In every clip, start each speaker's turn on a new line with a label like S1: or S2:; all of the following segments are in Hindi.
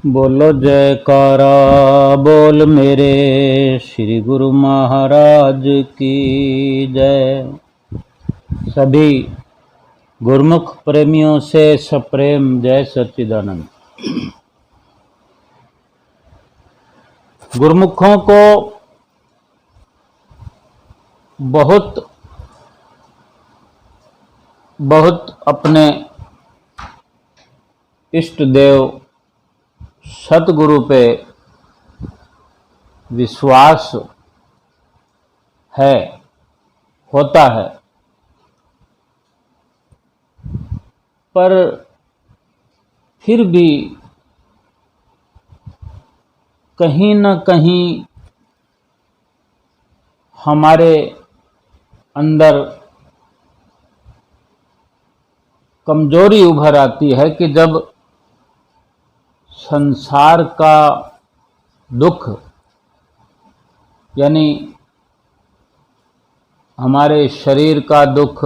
S1: बोलो जयकारा बोल मेरे श्री गुरु महाराज की जय। सभी गुरुमुख प्रेमियों से सप्रेम जय सच्चिदानंद। गुरुमुखों को बहुत बहुत अपने इष्ट देव सतगुरु पे विश्वास है, होता है, पर फिर भी कहीं न कहीं हमारे अंदर कमजोरी उभर आती है कि जब संसार का दुख यानी हमारे शरीर का दुख,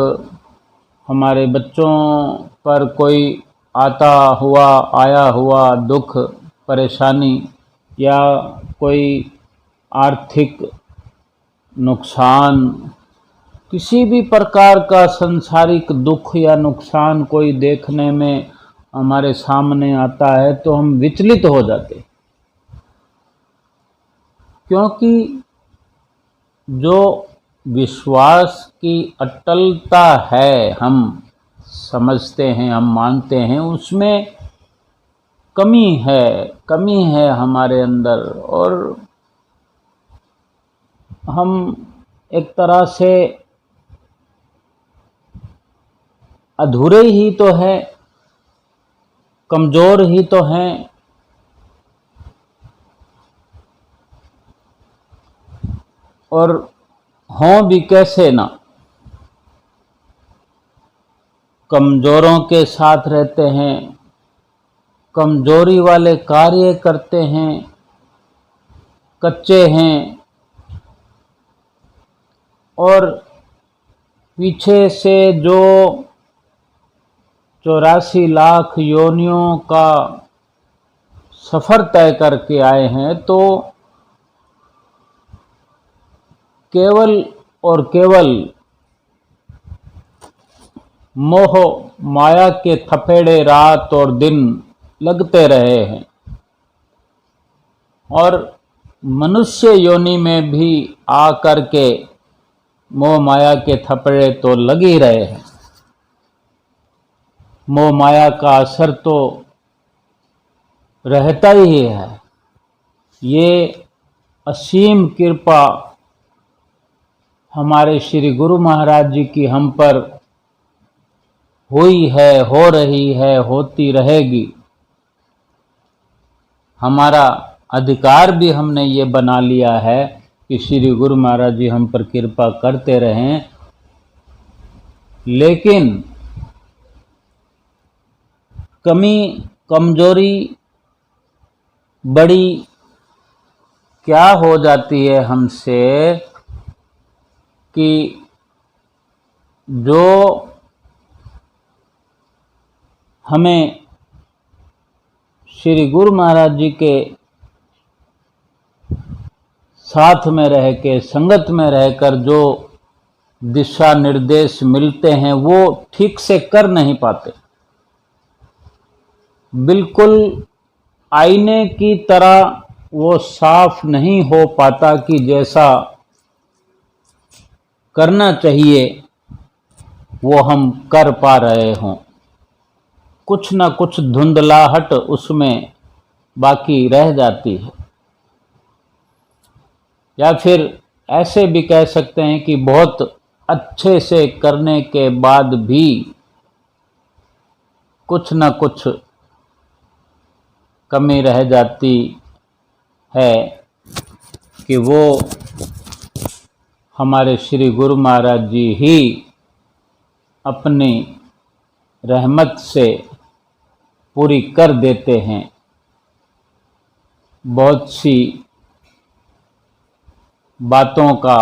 S1: हमारे बच्चों पर कोई आया हुआ दुख परेशानी या कोई आर्थिक नुकसान, किसी भी प्रकार का संसारिक दुख या नुकसान कोई देखने में हमारे सामने आता है तो हम विचलित हो जाते, क्योंकि जो विश्वास की अटलता है, हम समझते हैं, हम मानते हैं, उसमें कमी है हमारे अंदर, और हम एक तरह से अधूरे ही तो हैं, कमजोर ही तो हैं। और हों भी कैसे ना, कमजोरों के साथ रहते हैं, कमजोरी वाले कार्य करते हैं, कच्चे हैं, और पीछे से जो 84 लाख योनियों का सफर तय करके आए हैं, तो केवल और केवल मोह माया के थपेड़े रात और दिन लगते रहे हैं, और मनुष्य योनि में भी आ करके मोह माया के थपेड़े तो लग ही रहे हैं। मोह माया का असर तो रहता ही है। ये असीम कृपा हमारे श्री गुरु महाराज जी की हम पर हुई है, हो रही है, होती रहेगी। हमारा अधिकार भी हमने ये बना लिया है कि श्री गुरु महाराज जी हम पर कृपा करते रहें, लेकिन कमी कमजोरी बड़ी क्या हो जाती है हमसे कि जो हमें श्री गुरु महाराज जी के साथ में रह के, संगत में रहकर जो दिशा निर्देश मिलते हैं वो ठीक से कर नहीं पाते। बिल्कुल आईने की तरह वो साफ नहीं हो पाता कि जैसा करना चाहिए वो हम कर पा रहे हों। कुछ ना कुछ धुंधलाहट उसमें बाकी रह जाती है, या फिर ऐसे भी कह सकते हैं कि बहुत अच्छे से करने के बाद भी कुछ ना कुछ कमी रह जाती है कि वो हमारे श्री गुरु महाराज जी ही अपनी रहमत से पूरी कर देते हैं। बहुत सी बातों का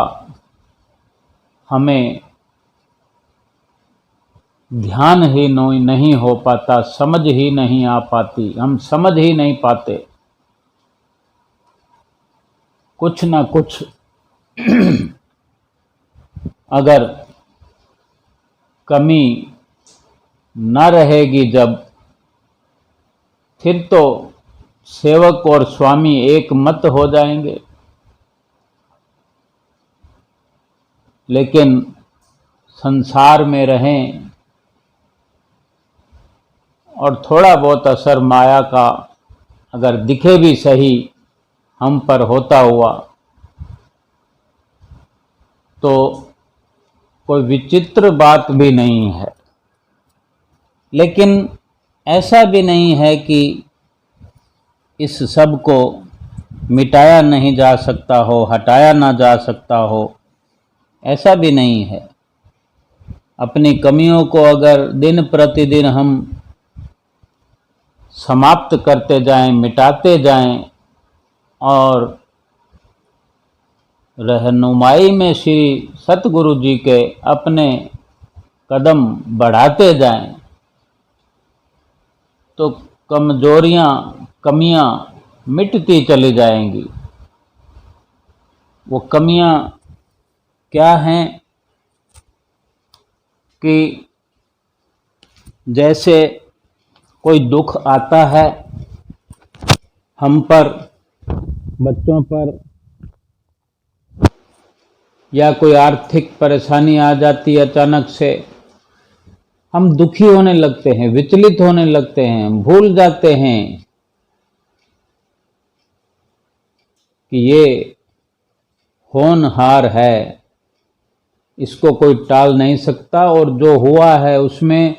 S1: हमें ध्यान ही नहीं हो पाता, समझ ही नहीं आ पाती, हम समझ ही नहीं पाते। कुछ ना कुछ अगर कमी न रहेगी जब, फिर तो सेवक और स्वामी एक मत हो जाएंगे। लेकिन संसार में रहें और थोड़ा बहुत असर माया का अगर दिखे भी सही हम पर होता हुआ, तो कोई विचित्र बात भी नहीं है। लेकिन ऐसा भी नहीं है कि इस सब को मिटाया नहीं जा सकता हो, हटाया ना जा सकता हो, ऐसा भी नहीं है। अपनी कमियों को अगर दिन प्रतिदिन हम समाप्त करते जाएं, मिटाते जाएं और रहनुमाई में श्री सतगुरु जी के अपने कदम बढ़ाते जाएं, तो कमजोरियां, कमियां मिटती चली जाएंगी। वो कमियां क्या हैं कि जैसे कोई दुख आता है हम पर, बच्चों पर, या कोई आर्थिक परेशानी आ जाती है अचानक से, हम दुखी होने लगते हैं, विचलित होने लगते हैं, भूल जाते हैं कि ये होनहार है, इसको कोई टाल नहीं सकता। और जो हुआ है उसमें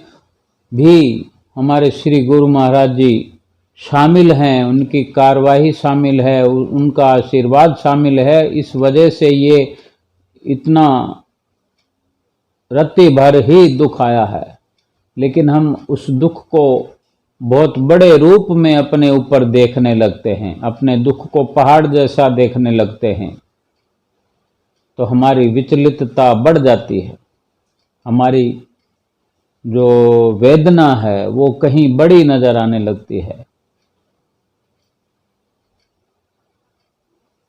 S1: भी हमारे श्री गुरु महाराज जी शामिल हैं, उनकी कार्यवाही शामिल है, उनका आशीर्वाद शामिल है। इस वजह से ये इतना रत्ती भर ही दुख आया है। लेकिन हम उस दुख को बहुत बड़े रूप में अपने ऊपर देखने लगते हैं, अपने दुख को पहाड़ जैसा देखने लगते हैं, तो हमारी विचलितता बढ़ जाती है। हमारी जो वेदना है वो कहीं बड़ी नजर आने लगती है।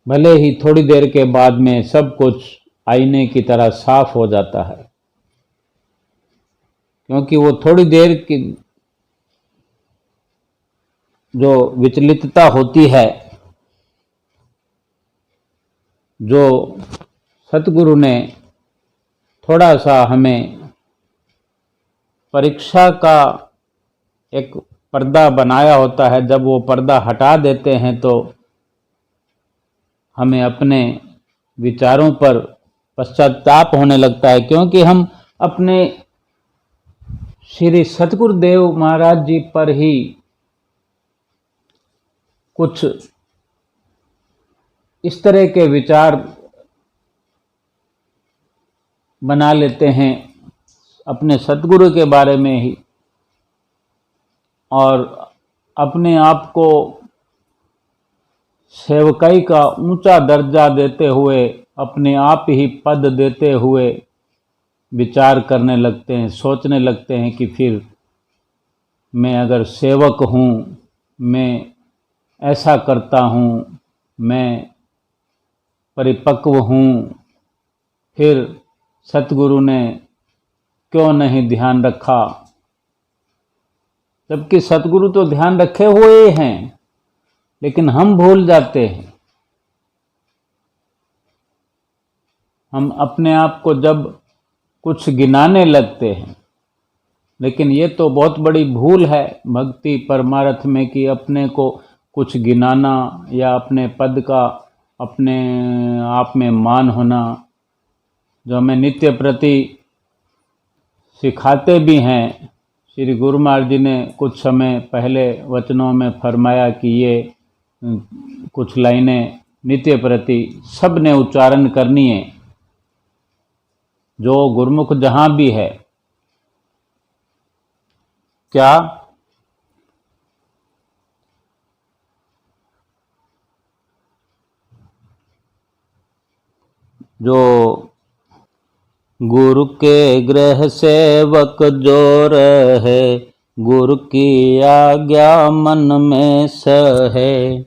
S1: भले ही थोड़ी देर के बाद में सब कुछ आईने की तरह साफ हो जाता है, क्योंकि वो थोड़ी देर की जो विचलितता होती है, जो सतगुरु ने थोड़ा सा हमें परीक्षा का एक पर्दा बनाया होता है, जब वो पर्दा हटा देते हैं तो हमें अपने विचारों पर पश्चाताप होने लगता है। क्योंकि हम अपने श्री सतगुरुदेव महाराज जी पर ही कुछ इस तरह के विचार बना लेते हैं अपने सतगुरु के बारे में ही, और अपने आप को सेवकाई का ऊंचा दर्जा देते हुए, अपने आप ही पद देते हुए विचार करने लगते हैं, सोचने लगते हैं कि फिर मैं अगर सेवक हूँ, मैं ऐसा करता हूँ, मैं परिपक्व हूँ, फिर सतगुरु ने क्यों नहीं ध्यान रखा। जबकि सतगुरु तो ध्यान रखे हुए हैं, लेकिन हम भूल जाते हैं। हम अपने आप को जब कुछ गिनाने लगते हैं, लेकिन ये तो बहुत बड़ी भूल है भक्ति परमार्थ में कि अपने को कुछ गिनाना या अपने पद का अपने आप में मान होना, जो हमें नित्य प्रति सिखाते भी हैं। श्री गुरु महाराज जी ने कुछ समय पहले वचनों में फरमाया कि ये कुछ लाइनें नित्य प्रति सब ने उच्चारण करनी है, जो गुरुमुख जहां भी है। क्या? जो गुरु के गृह सेवक जो रहे, गुरु की आज्ञा मन में सहे।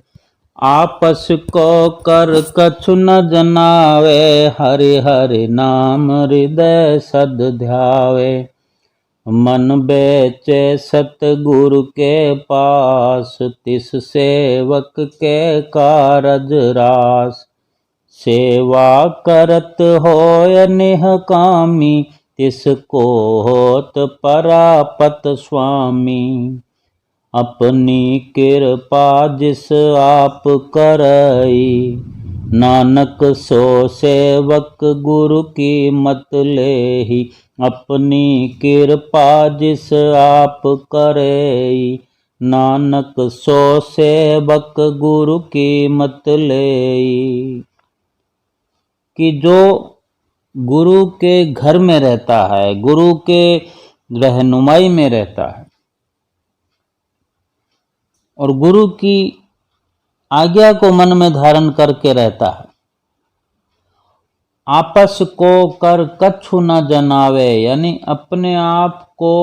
S1: आपस को कर कछु न जनावे, हरि हरि नाम हृदय सद ध्यावे। मन बेचे सतगुरु के पास, तिस सेवक के कारज रास। सेवा करत होय निह कामी, तिसको होत परापत स्वामी। अपनी कृपा जिस आप करई, नानक सो सेवक गुरु की मत लेही। अपनी कृपा जिस आप करई, नानक सो सेवक गुरु की मत लेई। कि जो गुरु के घर में रहता है, गुरु के रहनुमाई में रहता है और गुरु की आज्ञा को मन में धारण करके रहता है, आपस को कर कछु न जनावे, यानी अपने आप को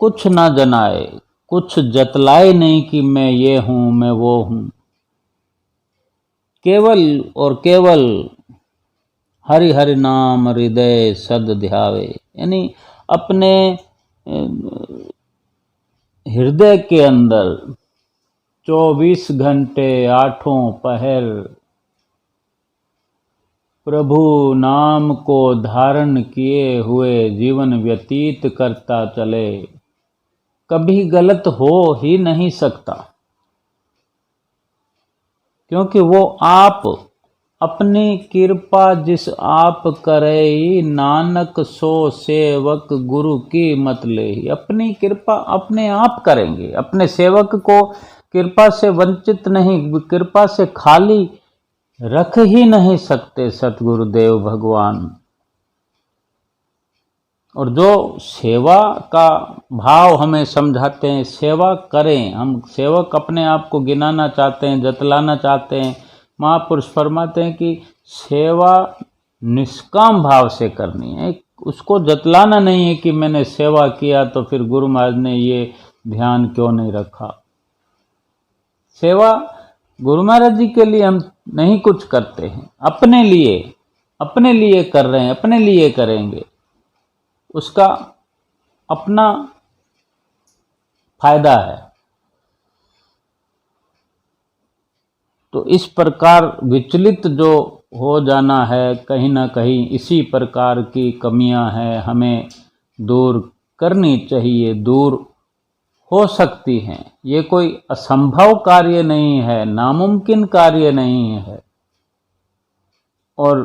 S1: कुछ न जनाए, कुछ जतलाए नहीं कि मैं ये हूं, मैं वो हूं। केवल और केवल हरि हरि नाम हृदय सद ध्यावे, यानी अपने हृदय के अंदर 24 घंटे आठों पहर प्रभु नाम को धारण किए हुए जीवन व्यतीत करता चले। कभी गलत हो ही नहीं सकता, क्योंकि वो आप अपनी कृपा जिस आप करे, नानक सो सेवक गुरु की मत ले। अपनी कृपा अपने आप करेंगे, अपने सेवक को कृपा से वंचित नहीं, कृपा से खाली रख ही नहीं सकते सतगुरुदेव भगवान। और जो सेवा का भाव हमें समझाते हैं, सेवा करें, हम सेवक अपने आप को गिनाना चाहते हैं, जतलाना चाहते हैं, महापुरुष फरमाते हैं कि सेवा निष्काम भाव से करनी है, उसको जतलाना नहीं है कि मैंने सेवा किया तो फिर गुरु महाराज ने ये ध्यान क्यों नहीं रखा। सेवा गुरु महाराज जी के लिए हम नहीं कुछ करते हैं, अपने लिए कर रहे हैं, अपने लिए करेंगे, उसका अपना फायदा है। तो इस प्रकार विचलित जो हो जाना है, कहीं ना कहीं इसी प्रकार की कमियां हैं, हमें दूर करनी चाहिए, दूर हो सकती हैं। ये कोई असंभव कार्य नहीं है, नामुमकिन कार्य नहीं है। और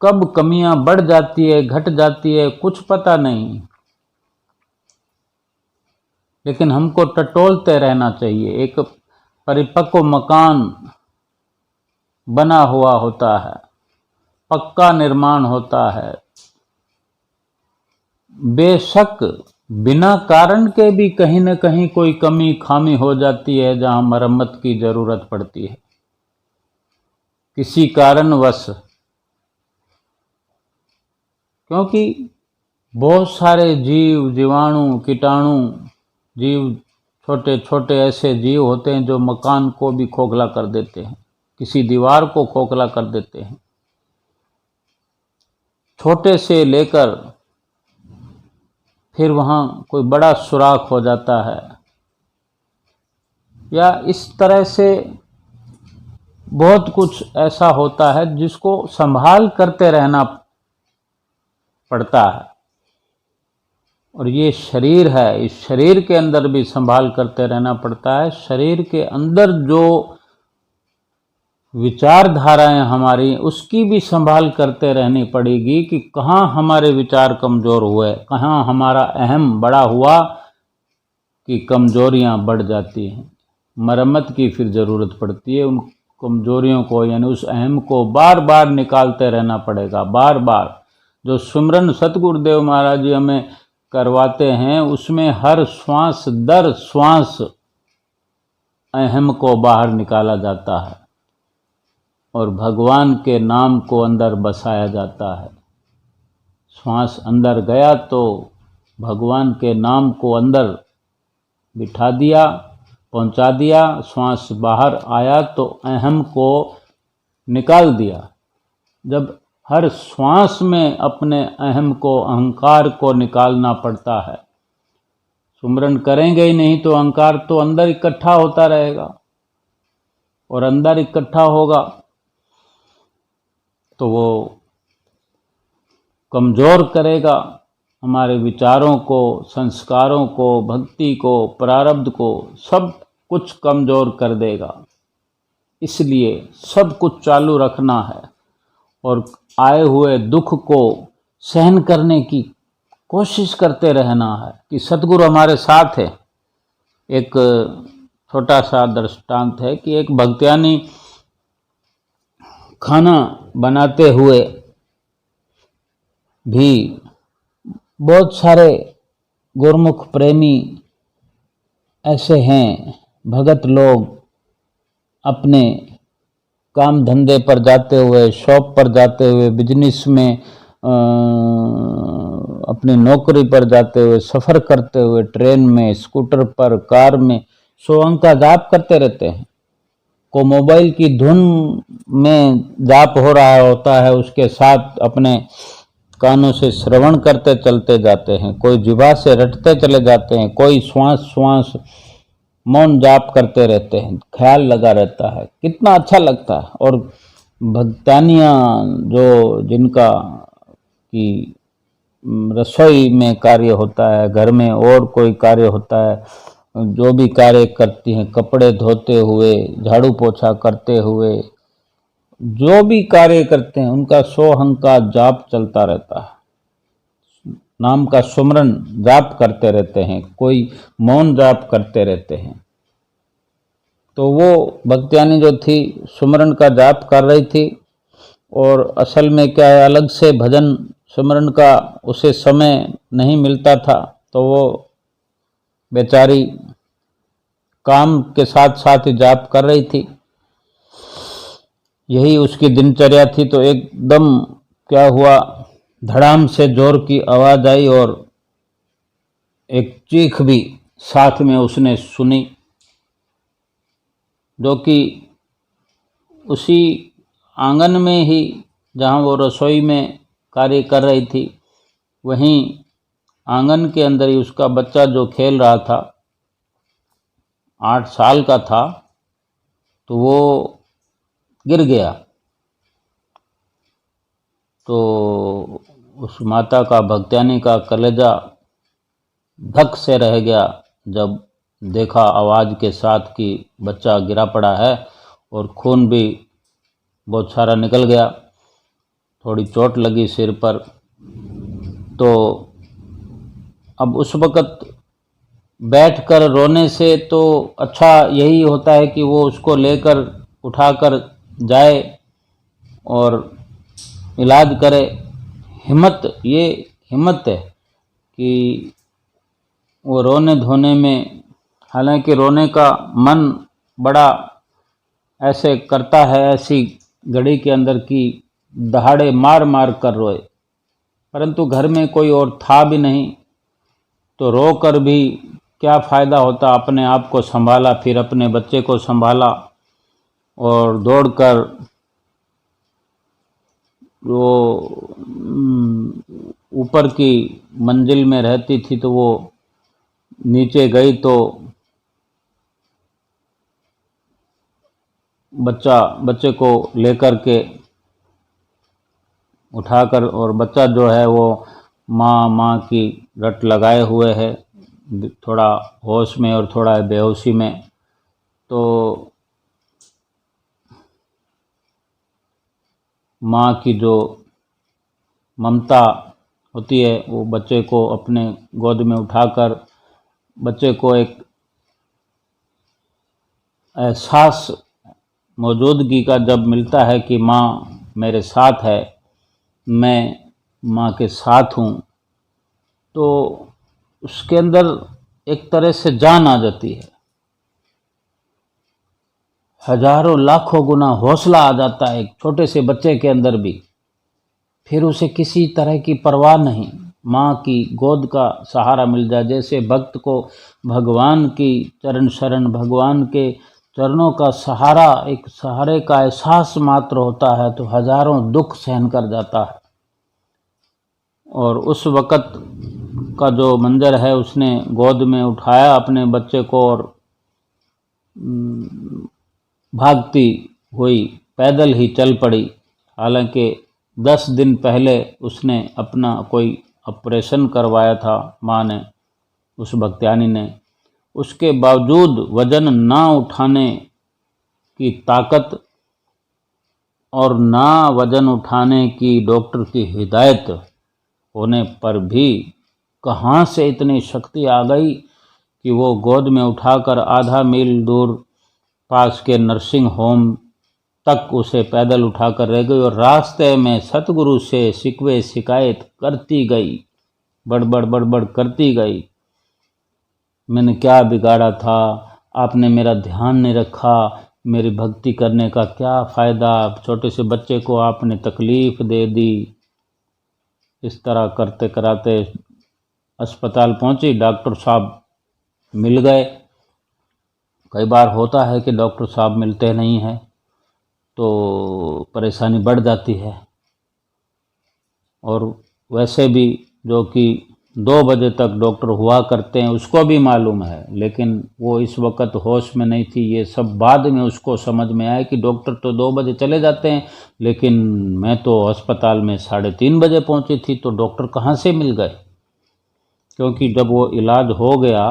S1: कब कमियां बढ़ जाती है, घट जाती है, कुछ पता नहीं, लेकिन हमको टटोलते रहना चाहिए। एक परिपक्व मकान बना हुआ होता है, पक्का निर्माण होता है, बेशक बिना कारण के भी कहीं न कहीं कोई कमी खामी हो जाती है जहां मरम्मत की जरूरत पड़ती है, किसी कारणवश। क्योंकि बहुत सारे जीव, जीवाणु, कीटाणु, जीव, छोटे छोटे ऐसे जीव होते हैं जो मकान को भी खोखला कर देते हैं, किसी दीवार को खोखला कर देते हैं। छोटे से लेकर फिर वहाँ कोई बड़ा सुराख हो जाता है, या इस तरह से बहुत कुछ ऐसा होता है जिसको संभाल करते रहना पड़ता है। और ये शरीर है, इस शरीर के अंदर भी संभाल करते रहना पड़ता है। शरीर के अंदर जो विचारधाराएं हमारी, उसकी भी संभाल करते रहनी पड़ेगी कि कहाँ हमारे विचार कमज़ोर हुए, कहाँ हमारा अहम बड़ा हुआ कि कमज़ोरियाँ बढ़ जाती हैं। मरम्मत की फिर ज़रूरत पड़ती है। उन कमज़ोरियों को, यानी उस अहम को बार बार निकालते रहना पड़ेगा, बार बार। जो सुमरन सतगुरुदेव महाराज जी हमें करवाते हैं, उसमें हर श्वास दर श्वास अहम को बाहर निकाला जाता है और भगवान के नाम को अंदर बसाया जाता है। श्वास अंदर गया तो भगवान के नाम को अंदर बिठा दिया, पहुंचा दिया। श्वास बाहर आया तो अहम को निकाल दिया। जब हर श्वास में अपने अहम को, अहंकार को निकालना पड़ता है। सुमरन करेंगे ही नहीं तो अहंकार तो अंदर इकट्ठा होता रहेगा, और अंदर इकट्ठा होगा तो वो कमज़ोर करेगा हमारे विचारों को, संस्कारों को, भक्ति को, प्रारब्ध को, सब कुछ कमज़ोर कर देगा। इसलिए सब कुछ चालू रखना है और आए हुए दुख को सहन करने की कोशिश करते रहना है कि सतगुरु हमारे साथ है। एक छोटा सा दृष्टांत है कि एक भक्त्यानी खाना बनाते हुए भी बहुत सारे गुरमुख प्रेमी ऐसे हैं, भगत लोग अपने काम धंधे पर जाते हुए, शॉप पर जाते हुए, बिजनेस में अपनी नौकरी पर जाते हुए, सफ़र करते हुए, ट्रेन में, स्कूटर पर, कार में 100 अंक का जाप करते रहते हैं। को मोबाइल की धुन में जाप हो रहा होता है, उसके साथ अपने कानों से श्रवण करते चलते जाते हैं। कोई जिह्वा से रटते चले जाते हैं, कोई श्वास श्वास मौन जाप करते रहते हैं, ख्याल लगा रहता है। कितना अच्छा लगता है। और भक्तानियाँ जो जिनका कि रसोई में कार्य होता है, घर में और कोई कार्य होता है, जो भी कार्य करती हैं, कपड़े धोते हुए, झाड़ू पोछा करते हुए, जो भी कार्य करते हैं, उनका 100 अंक का जाप चलता रहता है। नाम का सुमरन जाप करते रहते हैं, कोई मौन जाप करते रहते हैं। तो वो भक्त्यानी जो थी सुमरन का जाप कर रही थी, और असल में क्या है, अलग से भजन सुमरन का उसे समय नहीं मिलता था, तो वो बेचारी काम के साथ साथ ही जाप कर रही थी। यही उसकी दिनचर्या थी। तो एकदम क्या हुआ, धड़ाम से जोर की आवाज़ आई और एक चीख भी साथ में उसने सुनी, जो कि उसी आंगन में ही जहाँ वो रसोई में कार्य कर रही थी, वहीं आंगन के अंदर ही उसका बच्चा जो खेल रहा था, 8 साल का था, तो वो गिर गया। तो उस माता का, भक्त्यानी का कलेजा धक से रह गया जब देखा आवाज़ के साथ कि बच्चा गिरा पड़ा है और खून भी बहुत सारा निकल गया, थोड़ी चोट लगी सिर पर। तो अब उस वक़्त बैठकर रोने से तो अच्छा यही होता है कि वो उसको लेकर उठाकर जाए और इलाज करे। ये हिम्मत है कि वो रोने धोने में, हालांकि रोने का मन बड़ा ऐसे करता है, ऐसी घड़ी के अंदर की दहाड़े मार मार कर रोए, परंतु घर में कोई और था भी नहीं, तो रो कर भी क्या फ़ायदा होता। अपने आप को संभाला, फिर अपने बच्चे को संभाला और दौड़कर वो ऊपर की मंजिल में रहती थी, तो वो नीचे गई तो बच्चे को लेकर के उठाकर, और बच्चा जो है वो माँ की रट लगाए हुए है, थोड़ा होश में और थोड़ा बेहोशी में। तो माँ की जो ममता होती है, वो बच्चे को अपने गोद में उठाकर बच्चे को एक एहसास मौजूदगी का जब मिलता है कि माँ मेरे साथ है, मैं माँ के साथ हूँ, तो उसके अंदर एक तरह से जान आ जाती है। हजारों लाखों गुना हौसला आ जाता है एक छोटे से बच्चे के अंदर भी। फिर उसे किसी तरह की परवाह नहीं, माँ की गोद का सहारा मिल जाए। जैसे भक्त को भगवान की चरण शरण, भगवान के चरणों का सहारा, एक सहारे का एहसास मात्र होता है तो हजारों दुख सहन कर जाता है। और उस वक़्त का जो मंजर है, उसने गोद में उठाया अपने बच्चे को और भागती हुई पैदल ही चल पड़ी। हालांकि 10 दिन पहले उसने अपना कोई ऑपरेशन करवाया था माँ ने, उस भक्त्यानी ने। उसके बावजूद वजन ना उठाने की ताकत और ना वजन उठाने की डॉक्टर की हिदायत होने पर भी कहाँ से इतनी शक्ति आ गई कि वो गोद में उठाकर आधा मील दूर पास के नर्सिंग होम तक उसे पैदल उठाकर रह गई और रास्ते में सतगुरु से शिकवे शिकायत करती गई, बड़बड़ बड़बड़ करती गई। मैंने क्या बिगाड़ा था, आपने मेरा ध्यान नहीं रखा, मेरी भक्ति करने का क्या फ़ायदा, छोटे से बच्चे को आपने तकलीफ़ दे दी। इस तरह करते कराते अस्पताल पहुंची। डॉक्टर साहब मिल गए। कई बार होता है कि डॉक्टर साहब मिलते नहीं हैं तो परेशानी बढ़ जाती है। और वैसे भी जो कि 2 बजे तक डॉक्टर हुआ करते हैं उसको भी मालूम है, लेकिन वो इस वक्त होश में नहीं थी। ये सब बाद में उसको समझ में आया कि डॉक्टर तो 2 बजे चले जाते हैं, लेकिन मैं तो अस्पताल में 3:30 बजे पहुंची थी, तो डॉक्टर कहाँ से मिल गए। क्योंकि जब वो इलाज हो गया,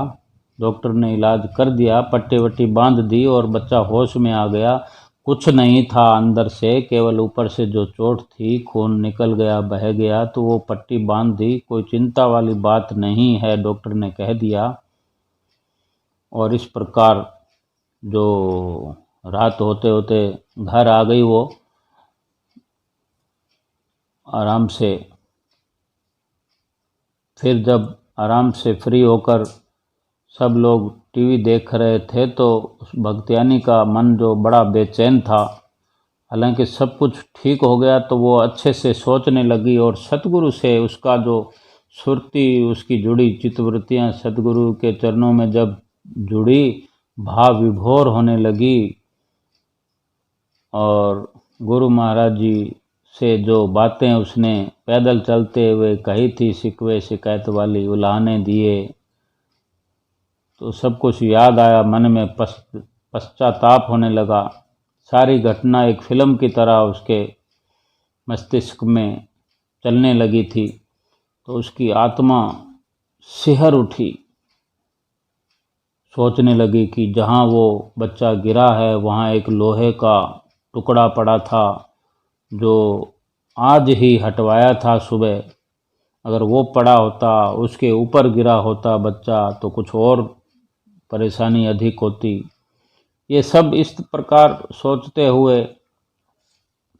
S1: डॉक्टर ने इलाज कर दिया, पट्टी वट्टी बांध दी और बच्चा होश में आ गया। कुछ नहीं था अंदर से, केवल ऊपर से जो चोट थी, खून निकल गया, बह गया, तो वो पट्टी बांध दी, कोई चिंता वाली बात नहीं है, डॉक्टर ने कह दिया। और इस प्रकार जो रात होते होते घर आ गई वो आराम से। फिर जब आराम से फ्री होकर सब लोग टीवी देख रहे थे तो उस भक्त्यानी का मन जो बड़ा बेचैन था, हालांकि सब कुछ ठीक हो गया तो वो अच्छे से सोचने लगी और सतगुरु से उसका जो सुरती, उसकी जुड़ी चित्तवृत्तियाँ सतगुरु के चरणों में जब जुड़ी, भाव विभोर होने लगी। और गुरु महाराज जी से जो बातें उसने पैदल चलते हुए कही थी, शिकवे शिकायत वाली, उलाहने दिए, तो सब कुछ याद आया, मन में पश्चाताप होने लगा। सारी घटना एक फिल्म की तरह उसके मस्तिष्क में चलने लगी थी। तो उसकी आत्मा सिहर उठी, सोचने लगी कि जहाँ वो बच्चा गिरा है वहाँ एक लोहे का टुकड़ा पड़ा था जो आज ही हटवाया था सुबह। अगर वो पड़ा होता, उसके ऊपर गिरा होता बच्चा, तो कुछ और परेशानी अधिक होती। ये सब इस प्रकार सोचते हुए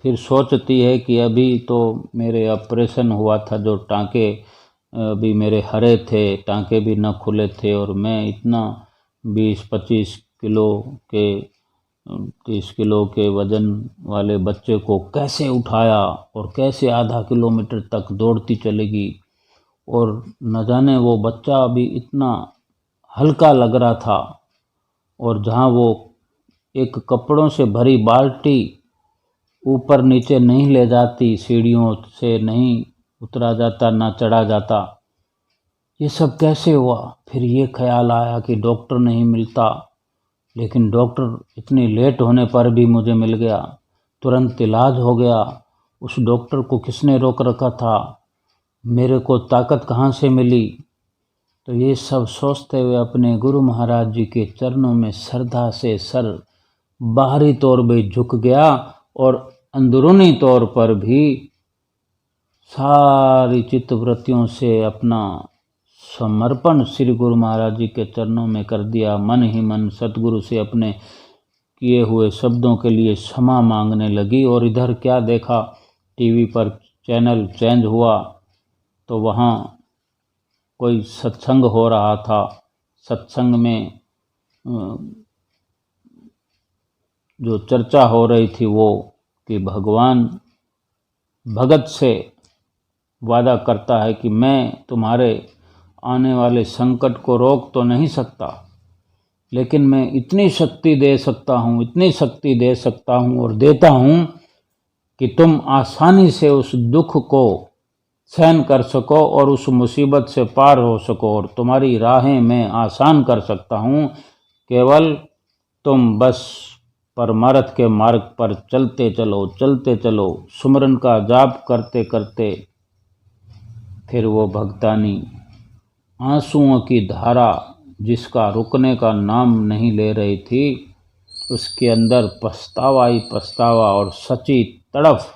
S1: फिर सोचती है कि अभी तो मेरे ऑपरेशन हुआ था, जो टाँके अभी मेरे हरे थे, टाँके भी न खुले थे, और मैं इतना 20-25 किलो के 30 किलो के वज़न वाले बच्चे को कैसे उठाया और कैसे आधा किलोमीटर तक दौड़ती चलेगी। और न जाने वो बच्चा अभी इतना हल्का लग रहा था, और जहाँ वो एक कपड़ों से भरी बाल्टी ऊपर नीचे नहीं ले जाती, सीढ़ियों से नहीं उतरा जाता, ना चढ़ा जाता, ये सब कैसे हुआ। फिर ये ख्याल आया कि डॉक्टर नहीं मिलता, लेकिन डॉक्टर इतनी लेट होने पर भी मुझे मिल गया, तुरंत इलाज हो गया। उस डॉक्टर को किसने रोक रखा था, मेरे को ताकत कहाँ से मिली। तो ये सब सोचते हुए अपने गुरु महाराज जी के चरणों में श्रद्धा से सर बाहरी तौर पर झुक गया और अंदरूनी तौर पर भी सारी चित्तवृत्तियों से अपना समर्पण श्री गुरु महाराज जी के चरणों में कर दिया। मन ही मन सतगुरु से अपने किए हुए शब्दों के लिए क्षमा मांगने लगी। और इधर क्या देखा, टीवी पर चैनल चेंज हुआ तो वहाँ कोई सत्संग हो रहा था। सत्संग में जो चर्चा हो रही थी वो कि भगवान भगत से वादा करता है कि मैं तुम्हारे आने वाले संकट को रोक तो नहीं सकता, लेकिन मैं इतनी शक्ति दे सकता हूँ, इतनी शक्ति दे सकता हूँ और देता हूँ कि तुम आसानी से उस दुख को सहन कर सको और उस मुसीबत से पार हो सको, और तुम्हारी राहें मैं आसान कर सकता हूँ। केवल तुम बस परमार्थ के मार्ग पर चलते चलो, सुमरन का जाप करते करते। फिर वो भगतानी आंसुओं की धारा जिसका रुकने का नाम नहीं ले रही थी, उसके अंदर पछतावा ही पछतावा और सच्ची तड़फ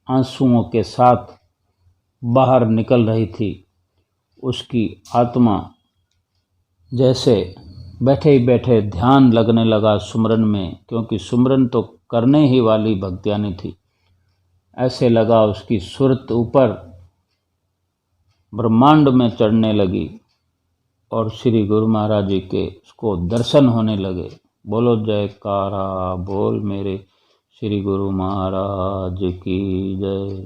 S1: आंसुओं के साथ बाहर निकल रही थी। उसकी आत्मा जैसे बैठे ही बैठे ध्यान लगने लगा सुमरन में, क्योंकि सुमरन तो करने ही वाली भगत्यानी थी। ऐसे लगा उसकी सुरत ऊपर ब्रह्मांड में चढ़ने लगी और श्री गुरु महाराज जी के उसको दर्शन होने लगे। बोलो जयकारा बोल मेरे श्री गुरु महाराज की जय।